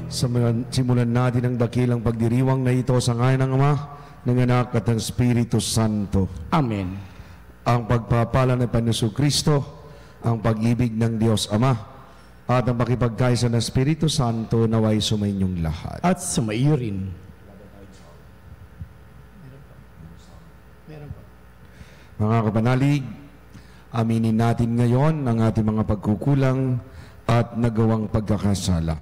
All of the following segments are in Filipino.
Simulan natin ang dakilang pagdiriwang na ito sa ngalan ng Ama, ng Anak at ng Espiritu Santo. Amen. Ang pagpapala ng Panginoon Kristo, ang pag-ibig ng Diyos Ama, at ang pakipagkaisa ng Espiritu Santo naway sumainyong lahat. At sumaiyo rin. Mga kapanalig, aminin natin ngayon ang ating mga pagkukulang at nagawang pagkakasala.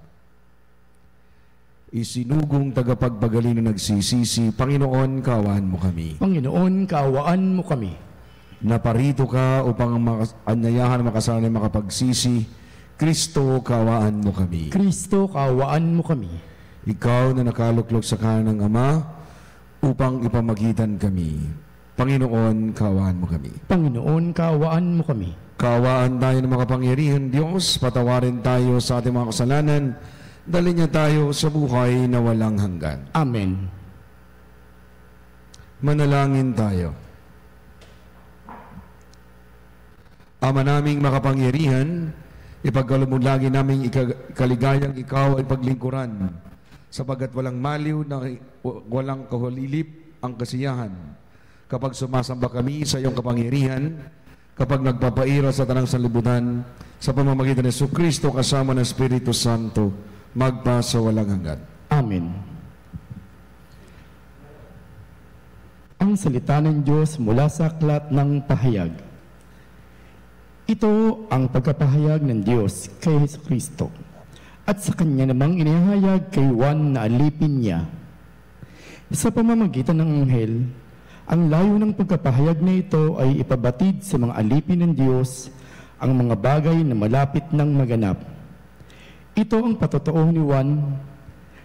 Isinugong tagapagpagaling na nagsisisi, Panginoon, kaawaan mo kami. Panginoon, kaawaan mo kami. Naparito ka upang anyayahan makasanay makapagsisi, Kristo, kaawaan mo kami. Kristo, kaawaan mo kami. Ikaw na nakaluklok sa kanan ng Ama upang ipamagitan kami. Panginoon, kaawaan mo kami. Panginoon, kaawaan mo kami. Kaawaan tayo ng mga pangyarihan, Diyos, patawarin tayo sa ating mga kasalanan, dalhin niya tayo sa buhay na walang hanggan. Amen. Manalangin tayo. Ama naming makapangyarihan, ipagkalumulagi naming kaligayang ikaw ay paglingkuran, sapagat walang maliw na walang kahulilip ang kasiyahan. Kapag sumasamba kami sa iyong kapangyarihan, kapag nagpapaira sa tanang sanlibutan, sa pamamagitan ni Jesucristo kasama ng Espiritu Santo, magpa sa walang hanggan. Amen. Ang salita ng Diyos mula sa aklat ng pahayag. Ito ang pagkapahayag ng Diyos kay Jesucristo at sa kanya namang inihayag kay Juan na alipin niya. Sa pamamagitan ng anghel, ang layo ng pagkapahayag na ito ay ipabatid sa mga alipin ng Diyos ang mga bagay na malapit ng maganap. Ito ang patotoo ni Juan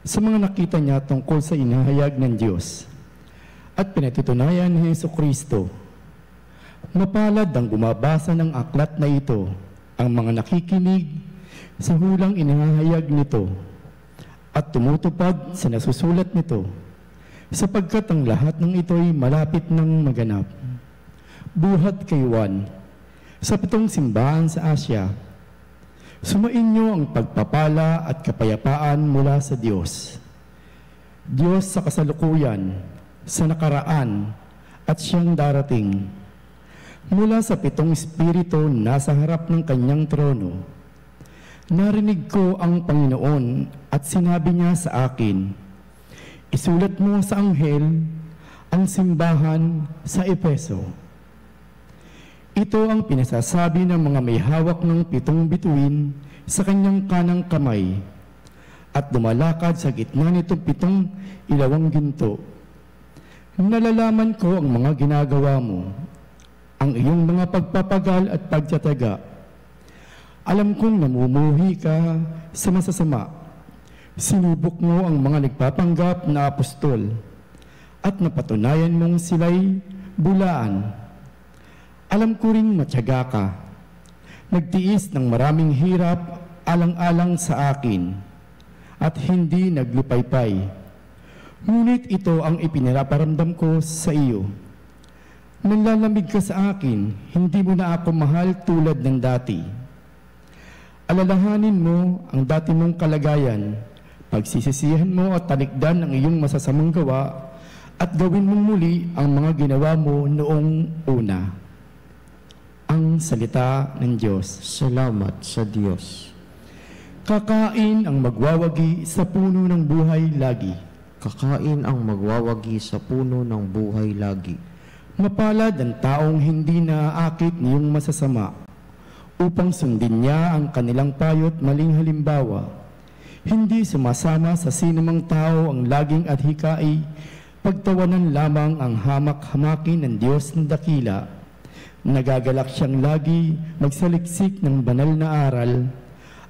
sa mga nakita niya tungkol sa inihayag ng Diyos. At pinatutunayan ni Jesucristo, mapalad ang bumabasa ng aklat na ito, ang mga nakikinig sa hulang inihayag nito, at tumutupad sa nasusulat nito, sapagkat ang lahat ng ito'y malapit ng maganap. Buhat kay Juan, sa 7 simbahan sa Asya, sumainyo ang pagpapala at kapayapaan mula sa Diyos. Diyos sa kasalukuyan, sa nakaraan, at siyang darating. Mula sa 7 espiritu nasa harap ng kanyang trono, narinig ko ang Panginoon at sinabi niya sa akin, isulat mo sa anghel ang simbahan sa Efeso. Ito ang pinasasabi ng mga may hawak ng 7 bituin sa kanyang kanang kamay at dumalakad sa gitna nito 7 ilawang ginto. Nalalaman ko ang mga ginagawa mo, ang iyong mga pagpapagal at pagtataga. Alam kong namumuhi ka sa masasama. Sinubok mo ang mga nagpapanggap na apostol at napatunayan mong sila'y bulaan. Alam ko ring matyaga ka. Nagtiis ng maraming hirap alang-alang sa akin at hindi naglupaypay. Ngunit ito ang ipinaparamdam ko sa iyo. Nanlalamig ka sa akin, hindi mo na ako mahal tulad ng dati. Alalahanin mo ang dati mong kalagayan, pagsisisihan mo at talikdan ang iyong masasamang gawa at gawin mong muli ang mga ginawa mo noong una. Ang salita ng Diyos. Salamat sa Diyos. Kakain ang magwawagi sa puno ng buhay lagi. Kakain ang magwawagi sa puno ng buhay lagi. Mapalad ang taong hindi naaakit niyong masasama, upang sundin niya ang kanilang payo't maling halimbawa. Hindi sumasama sa sinumang tao ang laging adhikay, pagtawanan lamang ang hamak-hamakin ng Diyos ng dakila. Nagagalak siyang lagi magsaliksik ng banal na aral.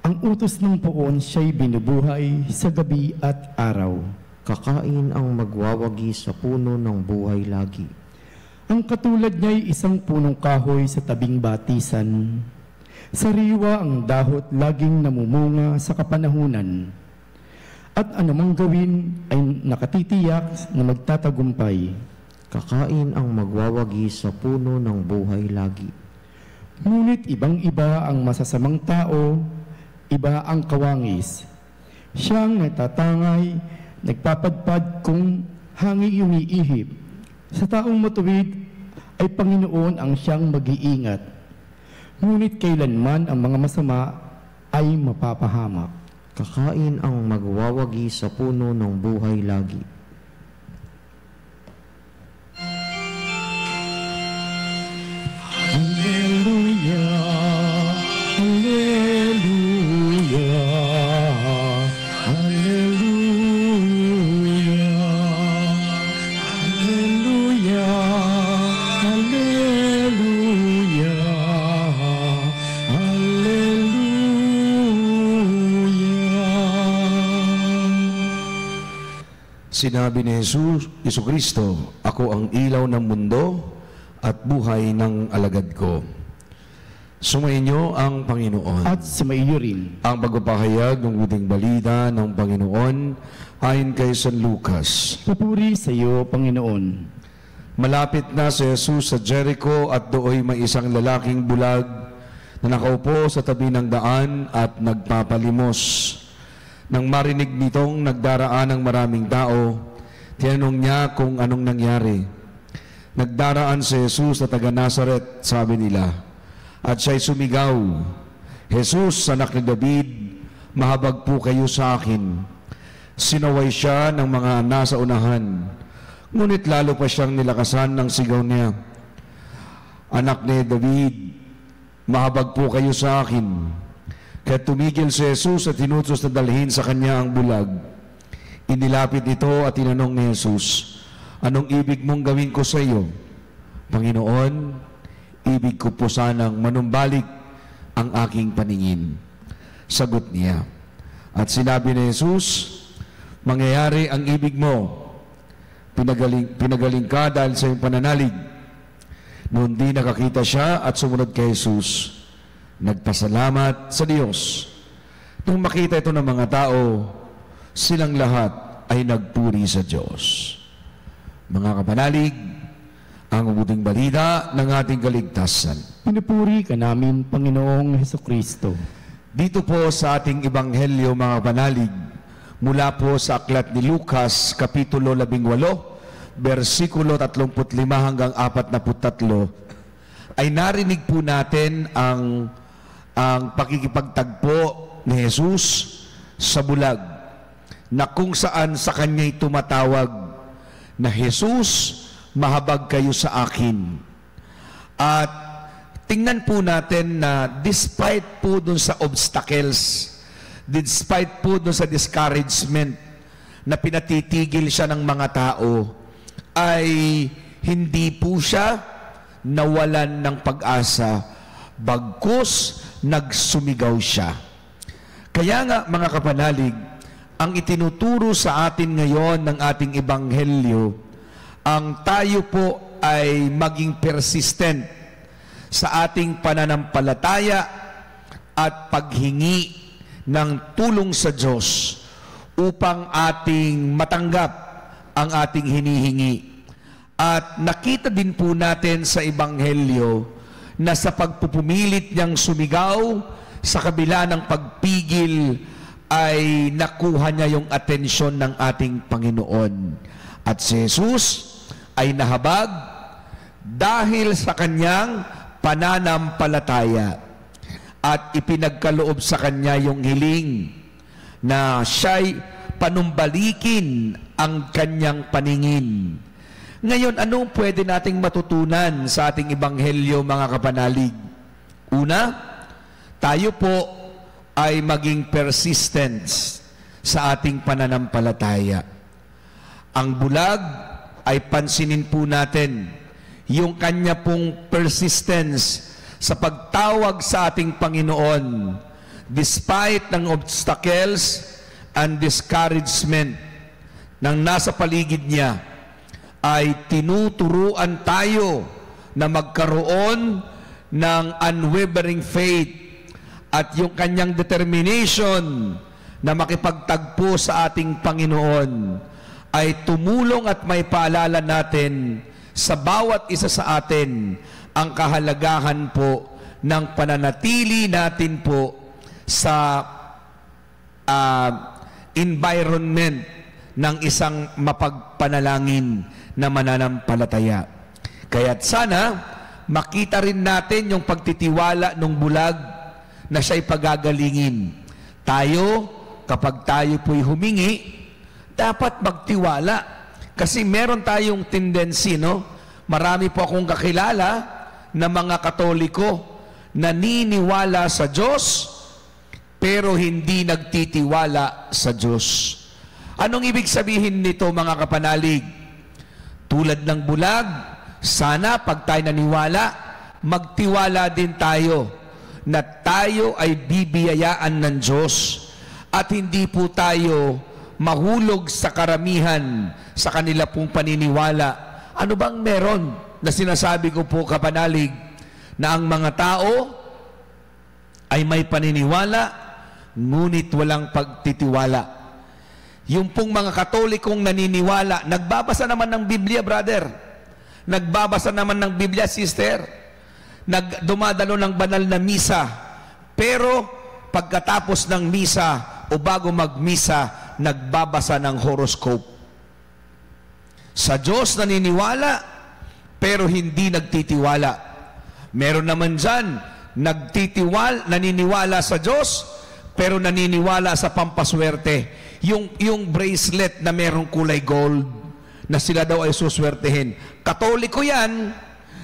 Ang utos ng poon siya'y binubuhay sa gabi at araw. Kakain ang magwawagi sa puno ng buhay lagi. Ang katulad niya'y isang punong kahoy sa tabing batisan. Sariwa ang dahot laging namumunga sa kapanahunan. At anumang gawin ay nakatitiyak na magtatagumpay. Kakain ang magwawagi sa puno ng buhay lagi. Ngunit ibang-iba ang masasamang tao, iba ang kawangis. Siyang natatangay, nagpapadpad kung hangi umiihip. Sa taong matuwid ay Panginoon ang siyang mag-iingat. Ngunit kailanman ang mga masama ay mapapahamak. Kakain ang magwawagi sa puno ng buhay lagi. Hallelujah, Hallelujah, Hallelujah, Hallelujah, Hallelujah, Hallelujah. Sinabi ni Jesucristo, "Ako ang ilaw ng mundo at buhay ng alagad ko." Sumainyo ang Panginoon. At sumaiyo rin. Ang pagpapahayag ng buting balita ng Panginoon ayon kay San Lucas. Papuri sa iyo, Panginoon. Malapit na si Jesus sa Jericho at dooy may isang lalaking bulag na nakaupo sa tabi ng daan at nagpapalimos. Nang marinig nitong nagdaraan ng maraming tao, tinanong niya kung anong nangyari. Nagdaraan si Jesus na taga Nazaret, sabi nila, at siya'y sumigaw, "Jesus, anak ni David, mahabag po kayo sa akin." Sinaway siya ng mga nasa unahan, ngunit lalo pa siyang nilakasan ng sigaw niya, "Anak ni David, mahabag po kayo sa akin." Kaya tumigil si Jesus at tinutos na dalhin sa kanya ang bulag. Inilapit ito at tinanong ni Jesus, "Anong ibig mong gawin ko sa iyo?" "Panginoon, ibig ko po sanang manumbalik ang aking paningin." Sagot niya. At sinabi ni Jesus, "Mangyayari ang ibig mo. Pinagaling ka dahil sa iyong pananalig." Noon di nakakita siya at sumunod kay Jesus. Nagpasalamat sa Diyos. Nang makita ito ng mga tao, silang lahat ay nagpuri sa Diyos. Mga kapanalig, ang mabuting balita ng ating kaligtasan. Pinupuri ka namin, Panginoong Hesukristo. Dito po sa ating Ebanghelyo, mga kapanalig, mula po sa aklat ni Lucas, Kapitulo 18, versikulo 35 hanggang 43, ay narinig po natin ang pakikipagtagpo ni Jesus sa bulag, na kung saan sa kanya'y tumatawag na, "Jesus, mahabag kayo sa akin." At tingnan po natin na despite po dun sa obstacles, despite po dun sa discouragement na pinatitigil siya ng mga tao, ay hindi po siya nawalan ng pag-asa, bagkus nagsumigaw siya. Kaya nga, mga kapanalig, ang itinuturo sa atin ngayon ng ating Ebanghelyo, ang tayo po ay maging persistent sa ating pananampalataya at paghingi ng tulong sa Diyos upang ating matanggap ang ating hinihingi. At nakita din po natin sa Ebanghelyo na sa pagpupumilit niyang sumigaw sa kabila ng pagpigil ay nakuha niya yung atensyon ng ating Panginoon. At si Jesus ay nahabag dahil sa kanyang pananampalataya. At ipinagkaloob sa kanya yung hiling na siya'y panumbalikin ang kanyang paningin. Ngayon, anong pwede nating matutunan sa ating Ebanghelyo, mga kapanalig? Una, tayo po ay maging persistent sa ating pananampalataya. Ang bulag ay pansinin po natin yung kanya pong persistence sa pagtawag sa ating Panginoon despite ng obstacles and discouragement ng nasa paligid niya, ay tinuturuan tayo na magkaroon ng unwavering faith at yung kanyang determination na makipagtagpo sa ating Panginoon ay tumulong at may paalala natin sa bawat isa sa atin ang kahalagahan po ng pananatili natin po sa environment ng isang mapagpanalangin na mananampalataya. Kaya't sana makita rin natin yung pagtitiwala ng bulag na siya'y pagagalingin. Tayo, kapag tayo po'y humingi, dapat magtiwala. Kasi meron tayong tendency, no? Marami po akong kakilala na mga Katoliko naniniwala sa Diyos pero hindi nagtitiwala sa Diyos. Anong ibig sabihin nito, mga kapanalig? Tulad ng bulag, sana pag tayo naniwala, magtiwala din tayo na tayo ay bibiyayaan ng Diyos at hindi po tayo mahulog sa karamihan sa kanila pong paniniwala. Ano bang meron na sinasabi ko po, kapanalig, na ang mga tao ay may paniniwala ngunit walang pagtitiwala? Yung pong mga Katolikong naniniwala, nagbabasa naman ng Biblia, brother. Nagbabasa naman ng Biblia, sister. Dumadalo ng banal na misa. Pero pagkatapos ng misa o bago magmisa, nagbabasa ng horoscope. Sa Diyos naniniwala, pero hindi nagtitiwala. Meron naman dyan, naniniwala sa Diyos, pero naniniwala sa pampaswerte. Yung bracelet na merong kulay gold, na sila daw ay suswertehin. Katoliko yan,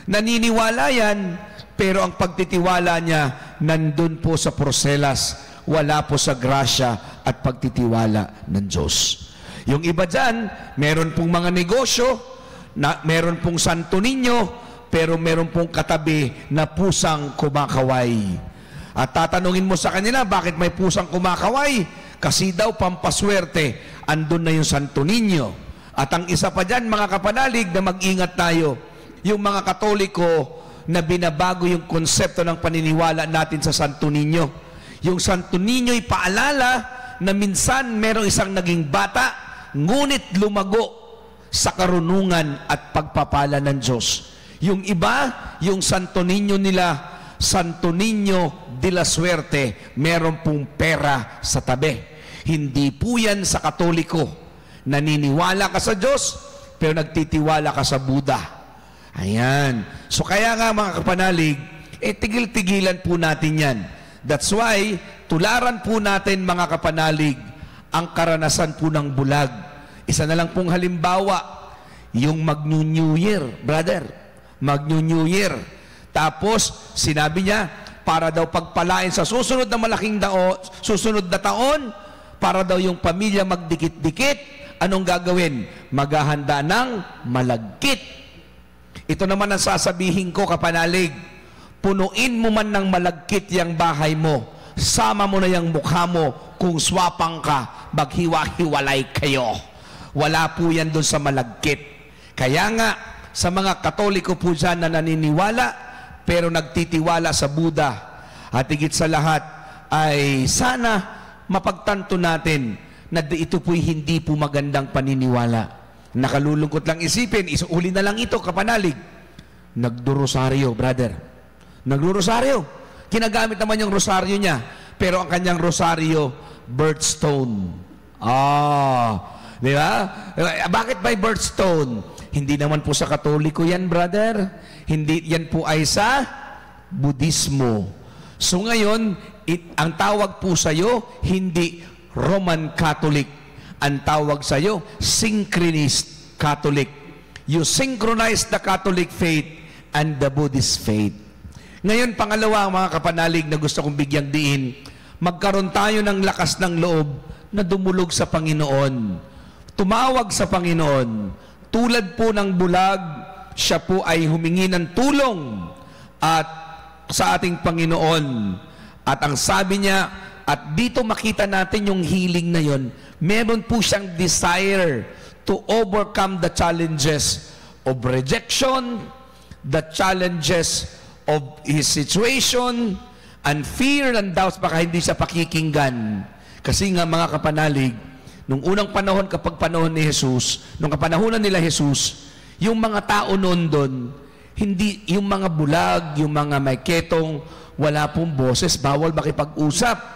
naniniwala yan, pero ang pagtitiwala niya nandun po sa porselas, wala po sa grasya at pagtitiwala ng Diyos. Yung iba dyan, meron pong mga negosyo, meron pong Santo Niño, pero meron pong katabi na pusang kumakaway. At tatanungin mo sa kanila, bakit may pusang kumakaway? Kasi daw pampaswerte, andun na yung Santo Niño. At ang isa pa dyan, mga kapanalig, na mag-ingat tayo, yung mga Katoliko na binabago yung konsepto ng paniniwala natin sa Santo Niño. Yung Santo Niño'y paalala na minsan merong isang naging bata, ngunit lumago sa karunungan at pagpapala ng Diyos. Yung iba, yung Santo Niño nila, Santo Niño de la Suerte, meron pong pera sa tabi. Hindi po yan sa Katoliko. Naniniwala ka sa Diyos, pero nagtitiwala ka sa Buddha. Ayan. So kaya nga, mga kapanalig, tigil-tigilan po natin yan. That's why, tularan po natin, mga kapanalig, ang karanasan po ng bulag. Isa na lang pong halimbawa, yung Mag-New Year, brother. Mag-New Year. Tapos, sinabi niya, para daw pagpalain sa susunod na susunod na taon, para daw yung pamilya magdikit-dikit, anong gagawin? Maghahanda ng malagkit. Ito naman ang sasabihin ko, kapanalig, punuin mo man ng malagkit yung bahay mo, sama mo na yung mukha mo, kung swapang ka, maghiwa-hiwalay kayo. Wala po yan doon sa malagkit. Kaya nga, sa mga Katoliko po dyan na naniniwala, pero nagtitiwala sa Buddha, at higit sa lahat ay sana mapagtanto natin na ito po'y hindi po magandang paniniwala. Nakalulungkot lang isipin, uli na lang ito, kapanalig. Nagdurosaryo, brother. Nagdurosaryo. Kinagamit naman yung rosaryo niya, pero ang kanyang rosaryo, birthstone. Di ba? Bakit may birthstone? Hindi naman po sa Katoliko yan, brother. Hindi yan po ay sa Budismo. So ngayon, ang tawag po sa iyo, hindi Roman Catholic. Ang tawag sa iyo, Synchronist Catholic. You synchronize the Catholic faith and the Buddhist faith. Ngayon, pangalawa, mga kapanalig na gusto kong bigyang diin, magkaroon tayo ng lakas ng loob na dumulog sa Panginoon. Tumawag sa Panginoon. Tulad po ng bulag, siya po ay humingi ng tulong at sa ating Panginoon. At ang sabi niya, at dito makita natin yung healing na yon, meron po siyang desire to overcome the challenges of rejection, the challenges of his situation, and fear and doubts, baka hindi siya pakikinggan. Kasi nga, mga kapanalig, nung unang panahon, kapag panahon ni Jesus, nung kapanahonan nila Jesus, yung mga tao noon doon, hindi, yung mga bulag, yung mga may ketong, wala pong boses, bawal makipag-usap.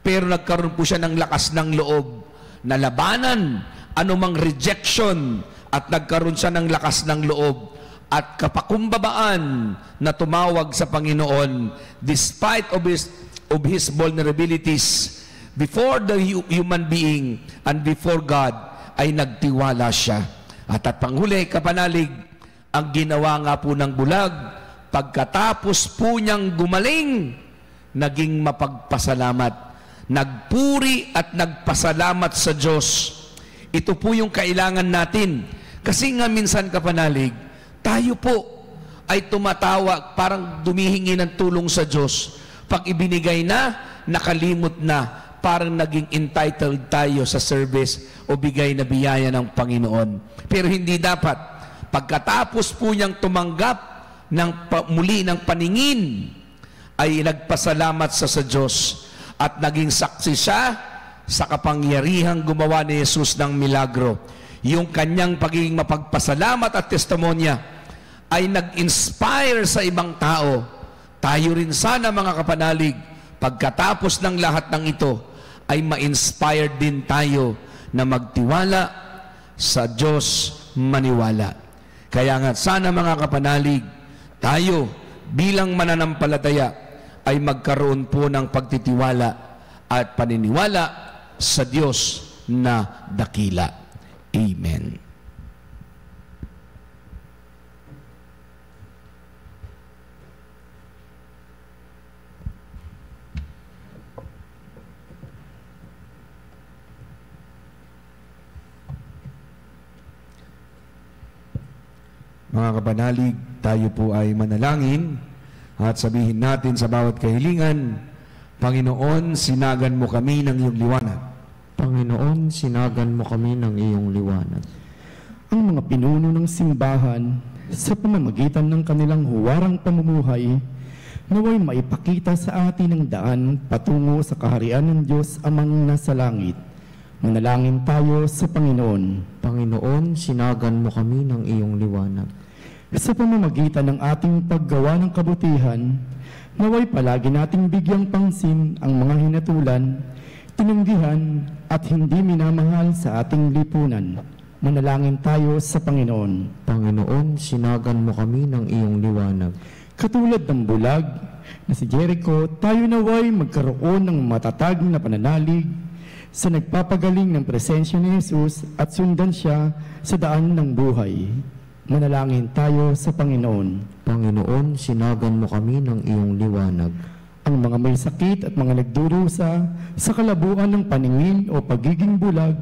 Pero nagkaroon po siya ng lakas ng loob nalabanan anumang rejection at nagkaroon siya ng lakas ng loob at kapakumbabaan na tumawag sa Panginoon despite of his vulnerabilities before the human being and before God, ay nagtiwala siya. At panghuli, kapanalig, ang ginawa nga po ng bulag, pagkatapos po niyang gumaling, naging mapagpasalamat. Nagpuri at nagpasalamat sa Diyos. Ito po yung kailangan natin. Kasi nga minsan, kapanalig, tayo po ay tumatawa, parang dumihingi ng tulong sa Diyos. Pag ibinigay na, nakalimot na, parang naging entitled tayo sa service o bigay na biyaya ng Panginoon. Pero hindi dapat. Pagkatapos po niyang tumanggap ng muli ng paningin, ay nagpasalamat sa Diyos at naging saksi siya sa kapangyarihang gumawa ni Jesus ng milagro. Yung kanyang pagiging mapagpasalamat at testimonya ay nag-inspire sa ibang tao. Tayo rin sana, mga kapanalig, pagkatapos ng lahat ng ito, ay ma-inspired din tayo na magtiwala sa Diyos, maniwala. Kaya nga sana, mga kapanalig, tayo bilang mananampalataya ay magkaroon po ng pagtitiwala at paniniwala sa Diyos na dakila. Amen. Mga kapanalig, tayo po ay manalangin at sabihin natin sa bawat kahilingan, Panginoon, sinagan mo kami ng iyong liwanag. Panginoon, sinagan mo kami ng iyong liwanag. Ang mga pinuno ng simbahan, sa pamamagitan ng kanilang huwarang pamumuhay, naway maipakita sa atin ang daan patungo sa kaharian ng Diyos Amang nasa langit. Manalangin tayo sa Panginoon. Panginoon, sinagan mo kami ng iyong liwanag. Sa pamamagitan ng ating paggawa ng kabutihan, naway palagi nating bigyang pansin ang mga hinatulan, tinanggihan at hindi minamahal sa ating lipunan. Manalangin tayo sa Panginoon. Panginoon, sinagan mo kami ng iyong liwanag. Katulad ng bulag na si Jericho, tayo naway magkaroon ng matatag na pananalig sa nagpapagaling ng presensya ni Jesus at sundan siya sa daan ng buhay. Manalangin tayo sa Panginoon. Panginoon, sinagan mo kami ng iyong liwanag. Ang mga may sakit at mga nagdurusa sa kalabuan ng paningin o pagiging bulag,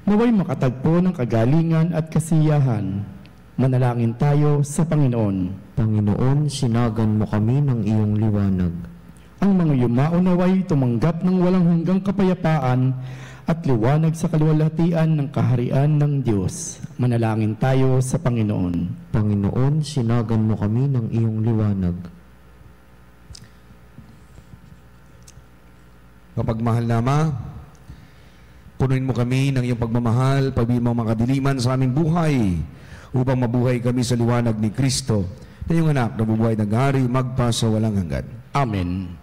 naway makatagpo ng kagalingan at kasiyahan. Manalangin tayo sa Panginoon. Panginoon, sinagan mo kami ng iyong liwanag. Ang mga yumao naway tumanggap ng walang hanggang kapayapaan at liwanag sa kaluwalhatian ng kaharian ng Diyos. Manalangin tayo sa Panginoon. Panginoon, sinagan mo kami ng iyong liwanag. Kapagmahal na Ama, punuin mo kami ng iyong pagmamahal, pagbihin mo mga kadiliman sa aming buhay, upang mabuhay kami sa liwanag ni Kristo, na iyong anak na bubuhay ng hari, magpa sa walang hanggan. Amen.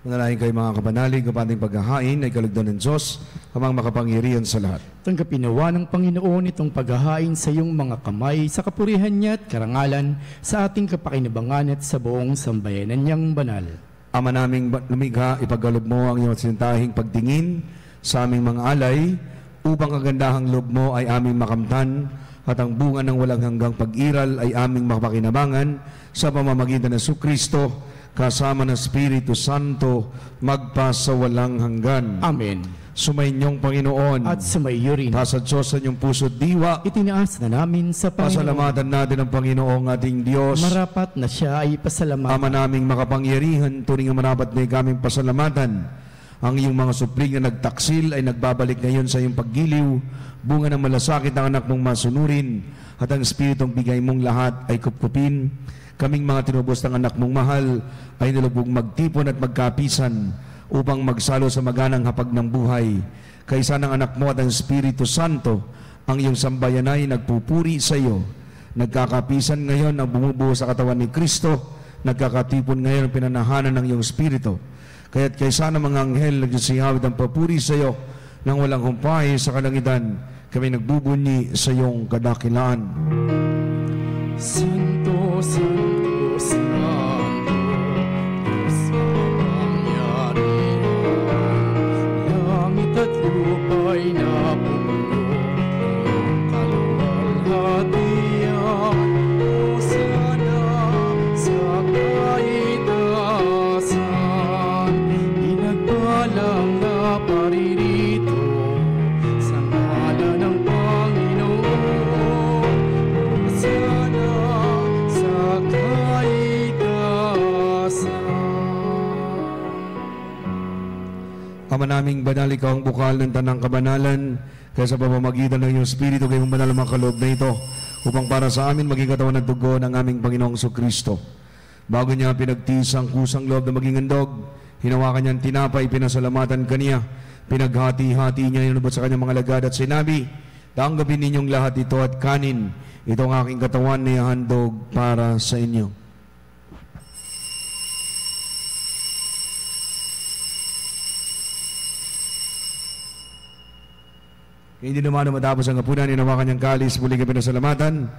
Manalangin kayo mga kapanalig, ang ating paghahain ay kalugdan ng Diyos, amang makapangyarihan sa lahat. Tanggapin nawa ng Panginoon itong paghahain sa iyong mga kamay sa kapurihan niya at karangalan sa ating kapakinabangan at sa buong sambayanan niyang banal. Ama naming lumikha, ipagkaloob mo ang iyong sinintahing pagtingin sa aming mga alay, upang kagandahang loob mo ay aming makamtan at ang bunga ng walang hanggang pag-iral ay aming mapakinabangan sa pamamagitan ng Jesucristo kasama ng Espiritu Santo magpasawalang hanggan. Amen. Sumainyong Panginoon At sumaiyo rin. sa Diyos sa inyong puso't diwa. Itinaas na namin sa Panginoon. Pasalamatan natin ang Panginoong ating Diyos. Marapat na siya ay pasalamatan. Ama naming makapangyarihan, turing ang marapat na kaming pasalamatan. Ang iyong mga supling na nagtaksil ay nagbabalik ngayon sa iyong paggiliw. Bunga ng malasakit ng anak mong masunurin, at ang Espiritong bigay mong lahat ay kupkupin. Kaming mga tinubos ng anak mong mahal ay nilubog magtipon at magkapisan upang magsalo sa maganang hapag ng buhay. Kaysa ng anak mo at ang Espiritu Santo, ang iyong sambayan ay nagpupuri sa iyo. Nagkakapisan ngayon ang bumubuo sa katawan ni Kristo, nagkakatipon ngayon ang pinanahanan ng iyong Espiritu. Kaya't kaysa ng mga anghel nagsisihawit ang papuri sa iyo nang walang humpay sa kalangitan, kami nagbubunyi sa iyong kadakilaan. Santo, Santo, Santo, Diyos makapangyarihan, langit at lupa'y napupuno ng kaluwalhatian. Hosana sa kaitaasan, pinagpalang na paririto sa ngalan ng Panginoon. Hosana sa kaitaasan. Ama naming banal, ikaw ang bukal ng tanang kabanalan, kaya sa pamamagitan ng iyong Espiritu, kayong banal ang mga kaloob na ito, upang para sa amin maging katawan at dugo ng aming Panginoong Jesucristo. Bago niya pinagtiis ang kusang loob na maging handog, hinawakan niya ang tinapay, pinasalamatan kaniya, pinaghati-hati niya, inubot sa kanyang mga lagad at sinabi, tanggapin ninyong lahat ito at kanin, ito ang aking katawan na ihahandog para sa inyo. Hindi naman na matapos ang kapunan, inawakan niyang kalis, muling pinasalamatan,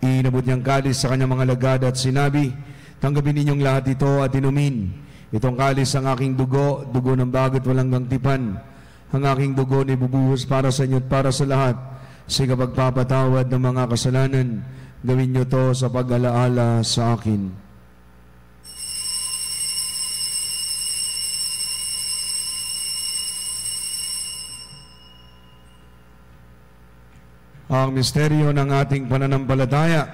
inabot niyang kalis sa kanyang mga lagad at sinabi, tanggapin ninyong lahat ito at inumin. Itong kalis ang aking dugo, dugo ng bago't walang gangtipan. Ang aking dugo na ibubuhos para sa inyo at para sa lahat. Sa kapagpapatawad ng mga kasalanan, gawin niyo to sa pag-alaala sa akin. Ang misteryo ng ating pananampalataya.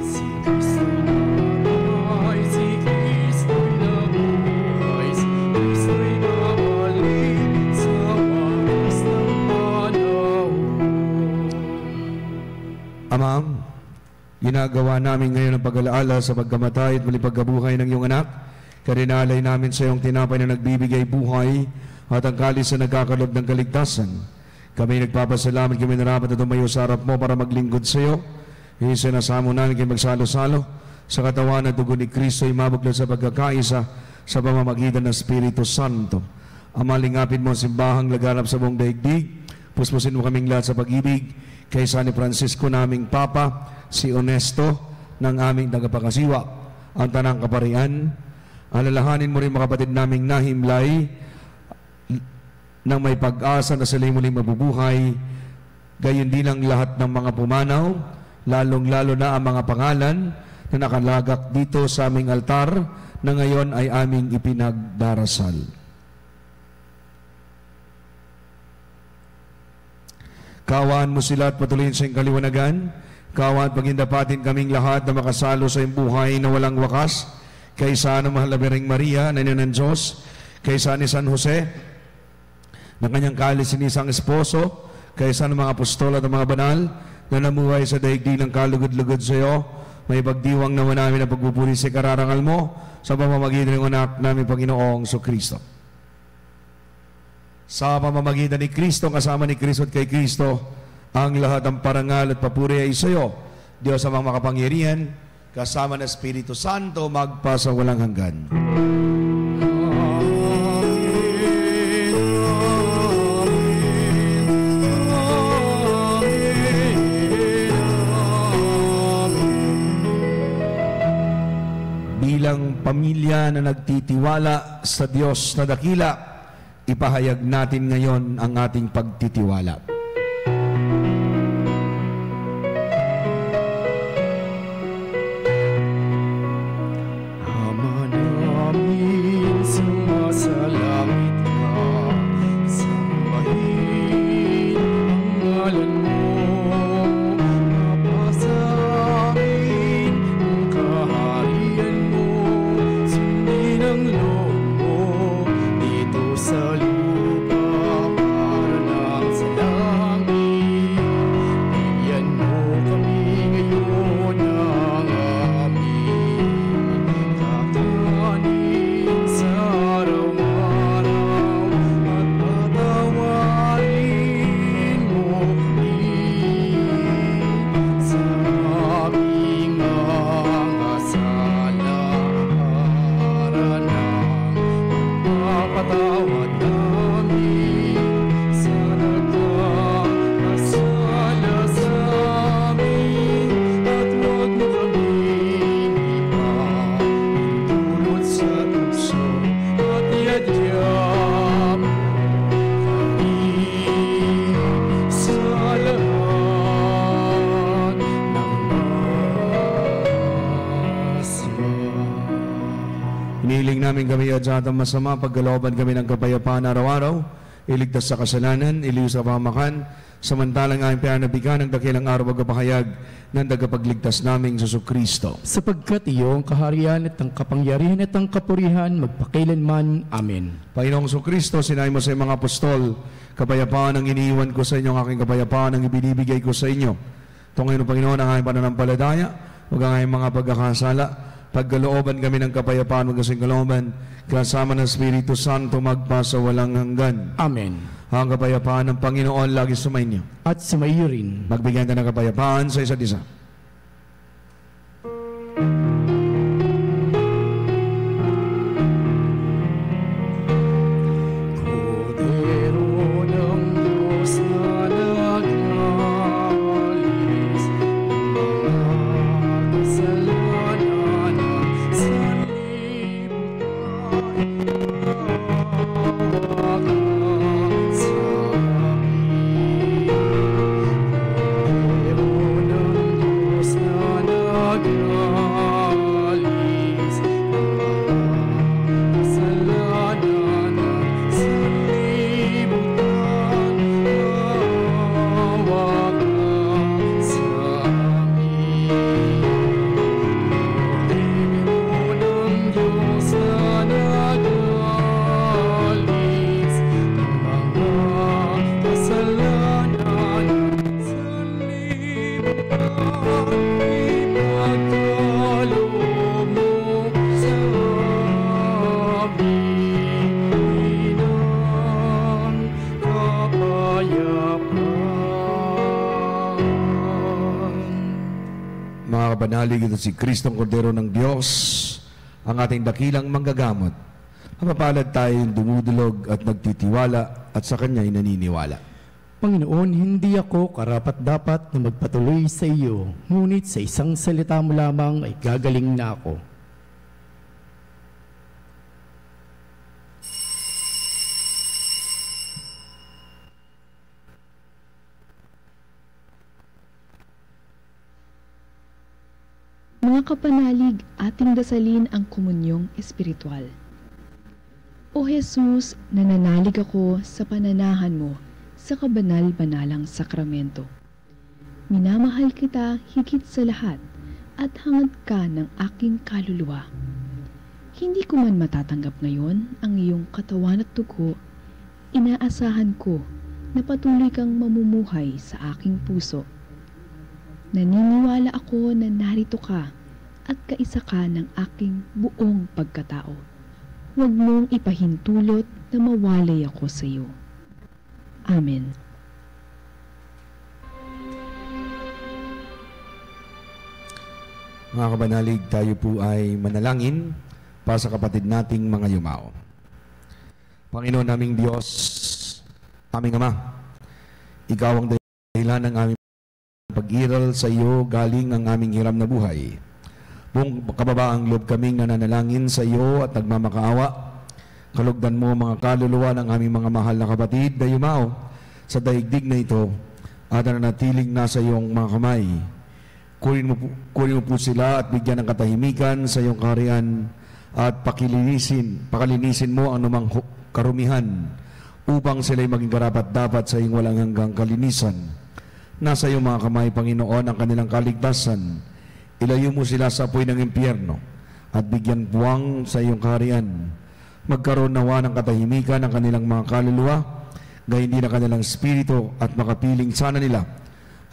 Si Kristo'y nabuhay, si Kristo'y nabuhay, si Kristo'y babalik sa wakas ng panahon. Ama, ginagawa namin ngayon ang pag-alaala sa pagkamatay at muli pagkabuhay ng iyong anak. Karinalay namin sa iyong tinapay na nagbibigay buhay at ang kalis na nagkakalob ng kaligtasan. Kami nagpapasalamat, kami narapat na tumayo sa harap mo para maglingkod sa iyo. Isinasamo namin kayo magsalo-salo sa katawan at dugo ni Kristo ay mabuklod sa pagkakaisa sa pamamagitan ng Espiritu Santo. Ama, lingapin mo ang simbahang laganap sa buong daigdig. Puspusin mo kaming lahat sa pag-ibig kaysa ni Francisco naming Papa, si Onesto ng aming tagapagkasiwa, ang tanang kaparian. Alalahanin mo rin mga kapatid naming nahimlay nang may pag-asa na sila'y muling mabubuhay, gayon din ang lahat ng mga pumanaw, lalong-lalo na ang mga pangalan na nakalagak dito sa aming altar na ngayon ay aming ipinagdarasal. Kaawaan mo sila at patuloyin sa iyong kaliwanagan. Kaawaan at pagindapatin kaming lahat na makasalo sa iyong buhay na walang wakas, kaysa ng mahal na Birheng Maria, na ina ng Diyos, kaysa ni San Jose, ng kanyang kalis ni isang esposo, kaysa ng mga apostol at mga banal na namuhay sa daigdig ng kalugod-lugod sa iyo, may pagdiwang naman namin ang pagpupuri sa kararangal mo sa pamamagitan ng anak namin Panginoong Jesucristo. Sa pamamagitan ni Kristo, kasama ni Kristo at kay Kristo, ang lahat ng parangal at papuri ay sa iyo, Diyos ang mga makapangyarihan, kasama ng Espiritu Santo, magpasa walang hanggan. Bilang pamilya na nagtitiwala sa Diyos na dakila, ipahayag natin ngayon ang ating pagtitiwala. sa langit ka, sambahin ang ngalan mo. Mapasa amin ang kaharian mo, sundin ang loob mo dito sa lupa para lang sa langit. Bigyan mo kami ngayon ng aming kakanin sa araw-araw, at patawarin mo kami sa aming mga sala, para nang mapatawad namin sa nagkakasala sa amin, at huwag mo kaming ipahintulot sa tukso, at iadya mo kami sa lahat ng masama. Hinihiling namin kami at sa atang masama, pagkalooban kami ng kapayapaan araw-araw, iligtas sa kasalanan, iliw sa pamakan, samantalang aming pinanabikan ng dakilang araw pagkapahayag ng tagapagligtas naming Jesucristo. Sapagkat iyo ang kaharian at ang kapangyarihan at ang kapurihan magpakailanman. Amen. Panginoong Jesucristo, sinabi mo sa iyong mga apostol, kapayapaan ang iniiwan ko sa inyo, ang aking kapayapaan ang ibinibigay ko sa inyo. Tungin Panginoon ang aming pananampalataya, huwag ang aming mga pagkakasala, pagkalooban kami ng kapayapaan, huwag kasing kalooban, kasama ng Espiritu Santo magpa sa walang hanggan. Amen. Ang kapayapaan ng Panginoon lagi sumainyo. At sumaiyo rin. Magbigyan tayo ng kapayapaan sa isa't isa. Kordero ng Diyos na nag-alis ng mga kasalanan sa libutan, maawa ka sa amin. Kordero ng Diyos na nag-alis ng mga kasalanan sa libutan, maawa ka sa amin. Kordero ng Diyos na nag-alis ng mga kasalanan sa libutan, ipagkaloob mo sa amin ang kapayapaan. Mga kabanalig, ito si Kristong Kordero ng Diyos, ang ating dakilang manggagamot. Mapapalad tayong dumudulog at nagtitiwala at sa Kanya'y naniniwala. Panginoon, hindi ako karapat-dapat na magpatuloy sa iyo, ngunit sa isang salita mo lamang ay gagaling na ako. Mga kapanalig, ating dasalin ang komunyong espiritual. O Jesus, nananalig ako sa pananahan mo sa kabanal-banalang sakramento. Minamahal kita higit sa lahat at hangad ka ng aking kaluluwa. Hindi ko man matatanggap ngayon ang iyong katawan at dugo, inaasahan ko na patuloy kang mamumuhay sa aking puso. Naniniwala ako na narito ka at kaisa ka ng aking buong pagkatao. Huwag mong ipahintulot na mawalay ako sa iyo. Amen. Mga kabanalig, tayo po ay manalangin para sa kapatid nating mga yumao. Panginoon naming Diyos, aming Ama, Ikaw ang dahilan ng aming pag-iral sa iyo galing ang aming hiram na buhay. Buong kababaang loob kaming nananalangin sa iyo at nagmamakaawa. Kalugdan mo mga kaluluwa ng aming mga mahal na kapatid na yumao sa daigdig na ito at nanatiling nasa iyong mga kamay. Kunin mo po sila at bigyan ng katahimikan sa iyong kaharian at pakalinisin mo ang anumang karumihan upang sila'y maging karapat-dapat sa iyong walang hanggang kalinisan. Nasa iyong mga kamay, Panginoon, ang kanilang kaligtasan. Ilayo mo sila sa apoy ng impyerno at bigyan buwang sa iyong kaharian. Magkaroon nawa ng katahimikan ang kanilang mga kaluluwa, gayon din ang kanilang espiritu, at makapiling sana nila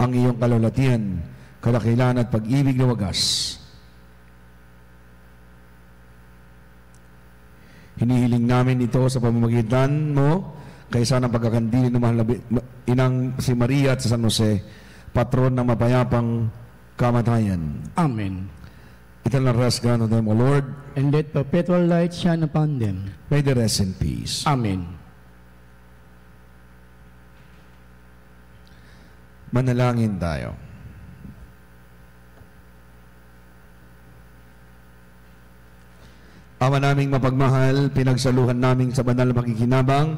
ang iyong kalulatian, kadakilan at pag-ibig na wagas. Hinihiling namin ito sa pamamagitan mo, kaysa ng pagkakandili ng mahal na inang si Maria at sa San Jose, patron ng mapayapang kamatayan. Amen. Eternal rest grant unto them, O Lord, And let perpetual light shine upon them. may they rest in peace. Amen. Manalangin tayo. Ama naming mapagmahal, pinagsaluhan naming sa banal na pakikinabang,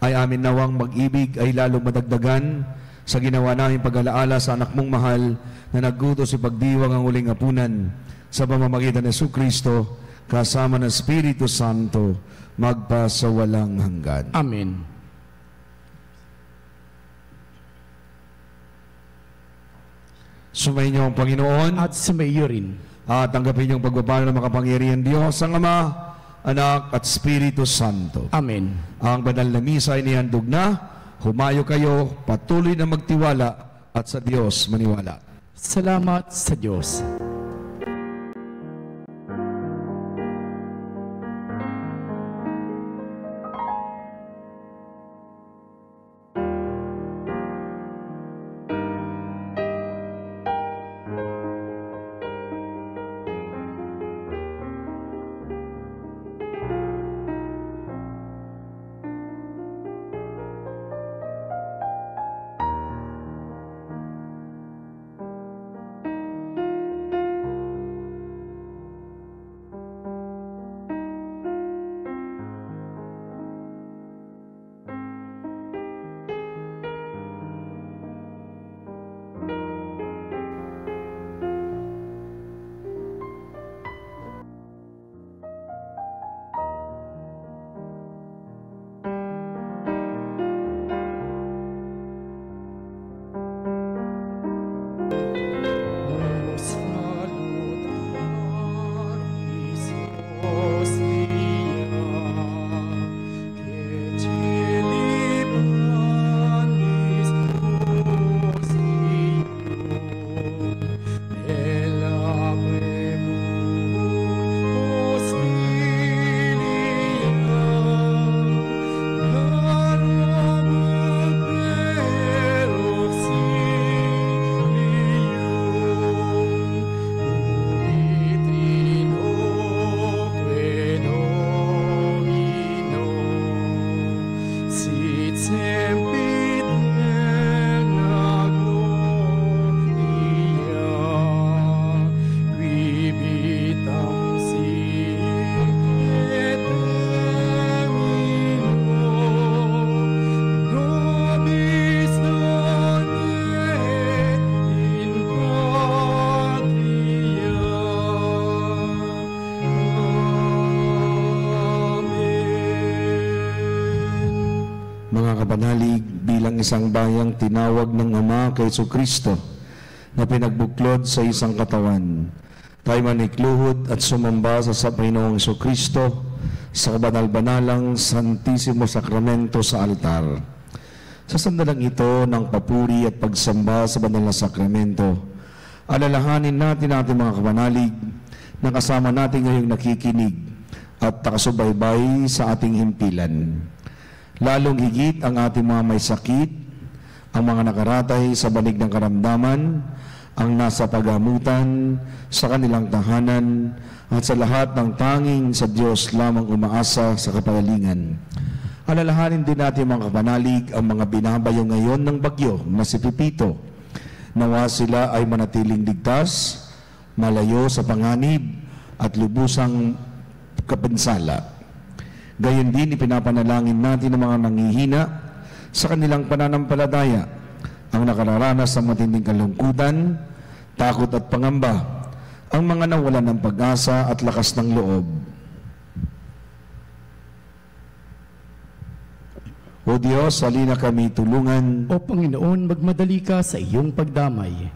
ay amin nawang mag-ibig ay lalong madagdagan sa ginawa naming pag-alaala sa anak mong mahal na naggutos si pagdiwang ang uling apunan sa pamamagitan ni Jesucristo kasama ng Espiritu Santo magpasawalang hanggan. Amen. Sumayin niyo ang Panginoon At sumaiyo rin. at tanggapin niyong pagpapala ng makapangyarihan Diyos ang Ama, Anak at Espiritu Santo. Amen. Ang banal na misa ay nihandog na. Humayo kayo, patuloy na magtiwala at sa Diyos maniwala. Salamat sa Diyos. Kapanalig bilang isang bayang tinawag ng Ama kay Jesucristo na pinagbuklod sa isang katawan. Tayo manikluhod at sumamba sa Panginoong Jesucristo sa kabanal-banalang Santissimo Sakramento sa altar. Sa sandalang ito ng papuri at pagsamba sa banal na sakramento, alalahanin natin ating mga kapanalig na kasama natin ngayong nakikinig at takasubaybay sa ating himpilan. Lalong higit ang ating mga may sakit, ang mga nakaratay sa banig ng karamdaman, ang nasa pagamutan, sa kanilang tahanan, at sa lahat ng tanging sa Diyos lamang umaasa sa kapagalingan. Alalahanin din natin mga kapanalig ang mga binabayo ngayon ng bagyo na si Pipito. Nawa sila ay manatiling ligtas, malayo sa panganib, at lubusang kapinsala. Gayon din ipinapanalangin natin ang mga nanghihina sa kanilang pananampalataya, ang nakararanas ng matinding kalungkutan, takot at pangamba, ang mga nawalan ng pag-asa at lakas ng loob. O Diyos, halina kami tulungan. O Panginoon, magmadali ka sa iyong pagdamay.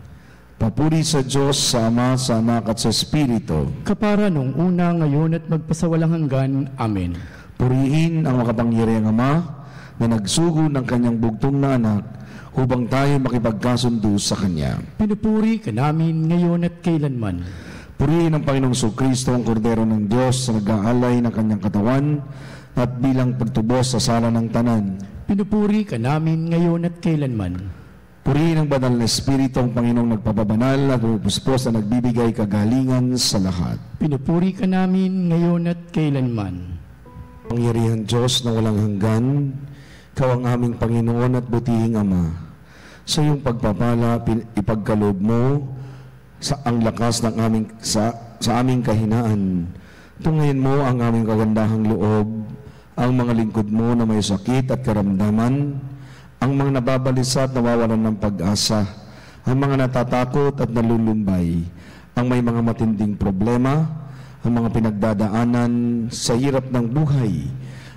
Papuri sa Diyos, sa Ama, sa Anak at sa Espiritu. Kapara nung una, ngayon at magpasawalang hanggan. Amen. Purihin ang makapangyarihang Ama na nagsugo ng kanyang bugtong na anak upang tayo makipagkasundo sa Kanya. Pinupuri ka namin ngayon at kailanman. Purihin ang Panginoong Kristo, ang Kordero ng Diyos sa nag-aalay ng kanyang katawan at bilang pagtubos sa sala ng tanan. Pinupuri ka namin ngayon at kailanman. Purihin ang banal na Espiritu, ang Panginoong nagpapabanal at pupuspos na nagbibigay kagalingan sa lahat. Pinupuri ka namin ngayon at kailanman. Pangyarihan Diyos na walang hanggan, Ikaw ang aming Panginoon at butihing Ama. Sa iyong pagpapala, ipagkaloob mo sa ang lakas ng sa aming kahinaan. Tungayin mo ang aming kagandahang loob, ang mga lingkod mo na may sakit at karamdaman, ang mga nababalisa at nawawalan ng pag-asa, ang mga natatakot at nalulumbay, ang may mga matinding problema, ang mga pinagdadaanan sa hirap ng buhay,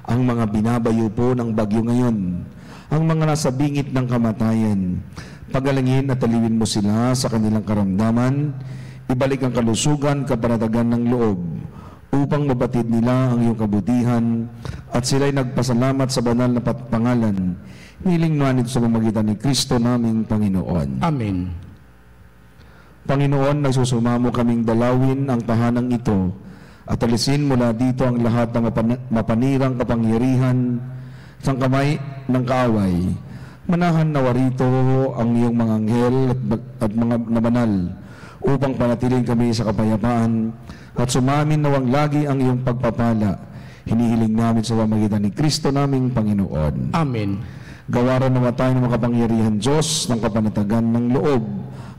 ang mga binabayo po ng bagyo ngayon, ang mga nasa bingit ng kamatayan. Pagalingin at aliwin mo sila sa kanilang karamdaman, ibalik ang kalusugan, kapanatagan ng loob, upang mabatid nila ang iyong kabutihan at sila'y nagpasalamat sa banal na pangalan. Hiling namin sa pamamagitan ni Kristo naming Panginoon. Amen. Panginoon, nagsusumamo kaming dalawin ang tahanang ito at alisin mula dito ang lahat ng mapanirang kapangyarihan sa kamay ng kaaway. Manahan nawa rito ang iyong mga anghel at mga nabanal upang panatiling kami sa kapayapaan at sumamin nawang lagi ang iyong pagpapala. Hinihiling namin sa pamamagitan ni Kristo naming Panginoon. Amen. Gawaran nawa tayo ng makapangyarihan Diyos ng kapanatagan ng loob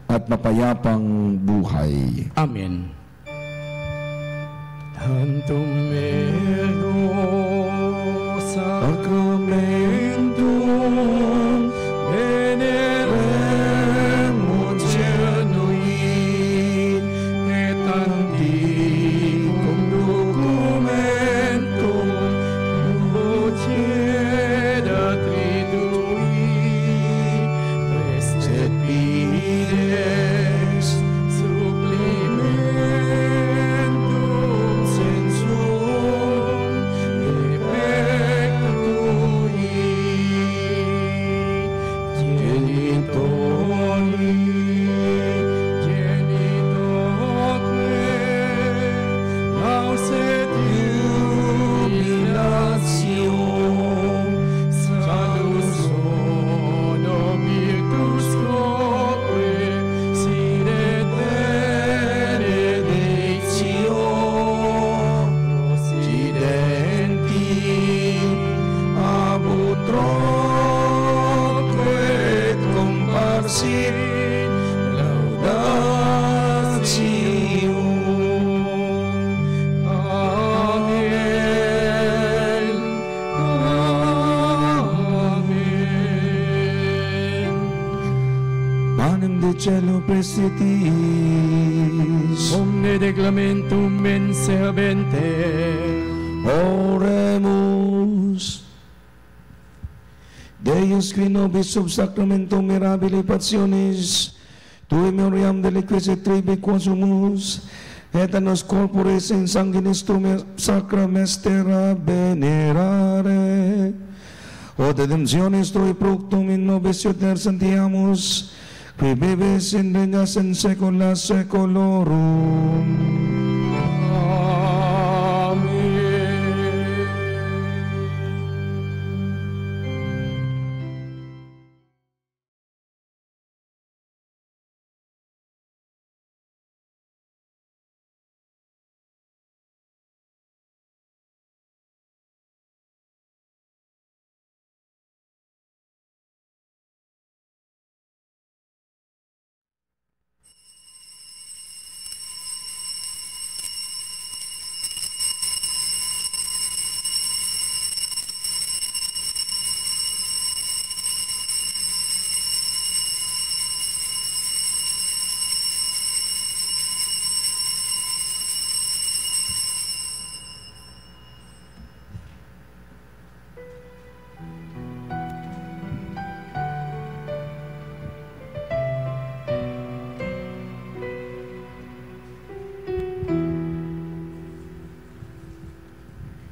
at mapayapang buhay. Amen. Tantum mero sacramentum veneremur genui et antiquum documentum vocedat ridui prestet pides supplimentum sensum effectui genitoque lauset jubilatio salus ono virtus quoque sine benedictio occidenti abut troque et comparsit laudatio. Amen. Amen. Panem de cielo prestitis, Omne declamentum mense habente. oremus. Deus qui nobis sub sacramentum mirabile passionis, tui memoriam deliquis et tribi quasumus, et a nos corporis in sanguinis tuum sacra mystera venerare. O redemptionis tui fructum in nobis iuter sentiamus, qui vives in regnas in saecula saeculorum.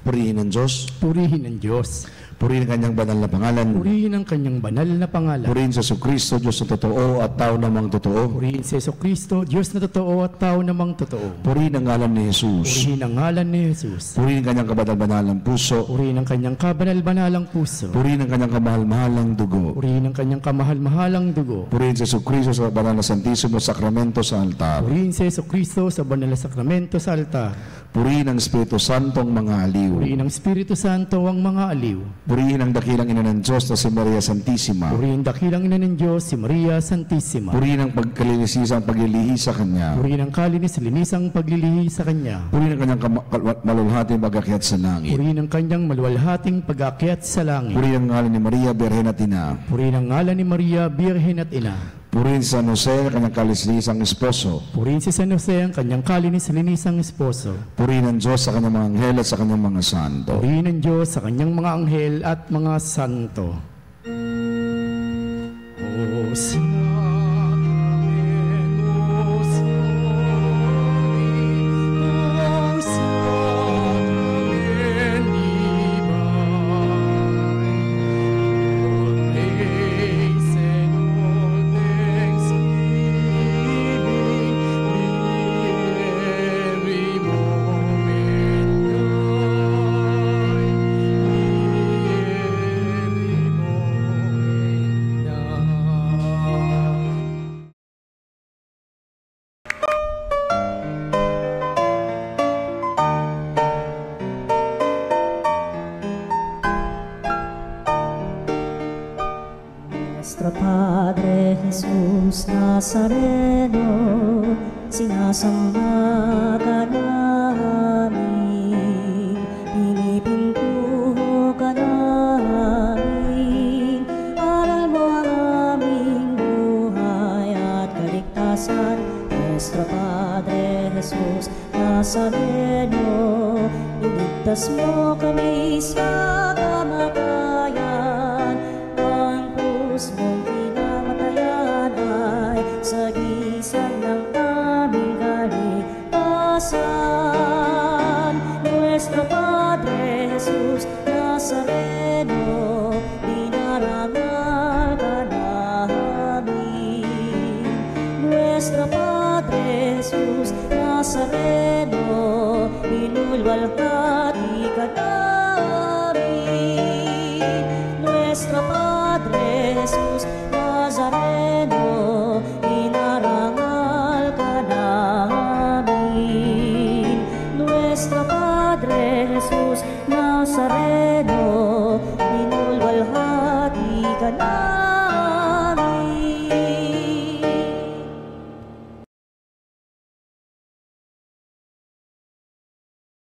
Purihin ng Diyos. Purihin ng Diyos. Purihin ang kanyang banal na pangalan. Purihin ang kanyang banal na pangalan. Purihin sa Jesucristo, Diyos na totoo at tao namang totoo. Purihin si Jesucristo, Diyos na totoo at tao namang totoo. Purihin ang ngalan ni Jesus. Purihin ang ngalan ni Jesus. Purihin ang kanyang kabanal-banalang puso. Purihin ang kanyang kabanal-banalang puso. Purihin ang kanyang kamahal-mahalang dugo. Purihin ang kanyang kamahal-mahalang dugo. Purihin si Jesucristo sa banal na santisimo sakramento sa altar. Purihin si Jesucristo sa banal na sakramento sa altar. Purihin ang Espiritu Santo ang mga aliw. Purihin ang Espiritu Santo ang mga aliw. Purihin ang dakilang ina ng Diyos na si Maria Santissima. Purihin dakilang ina ng Diyos, si Maria Santissima. Purihin ang pagkalinisisang paglilihi sa Kanya. Purihin ang kalinis-linisang paglilihi sa Kanya. Purihin ang kanyang malulhating pag-akyat sa langit. Purihin ang kanyang maluwalhating pag-aakyat sa langit. Purihin ang ngalan ni Maria, Birhen at Ina. Purihin ang ngalan ni Maria, Birhen at Ina. Purihin sa San Jose, kanyang kalislisang esposo. Purihin si San Jose, ang kanyang kalinis-linisang esposo. Purihin ang Diyos sa kanyang mga anghel at sa kanyang mga santo. Purihin ang Diyos sa kanyang mga anghel at mga santo. Nuestro Padre Jesus Nazareno, sinasamba ka namin, pinipintuho ka namin, aral mo ang aming buhay at kaligtasan. Nuestro Padre Jesus Nazareno, iligtas mo kami sa kamatayan, ang krus mong pinamatayan ay sagisag ng aming kaligtasan. Nuestro Padre Jesus Nazareno, dinarangal ka namin. Nuestro Padre Jesus Nazareno, inulwalhati ka namin. Nuestro Padre Jesus Nazareno, inarangal ka namin. Nuestro Padre Jesus Nazareno,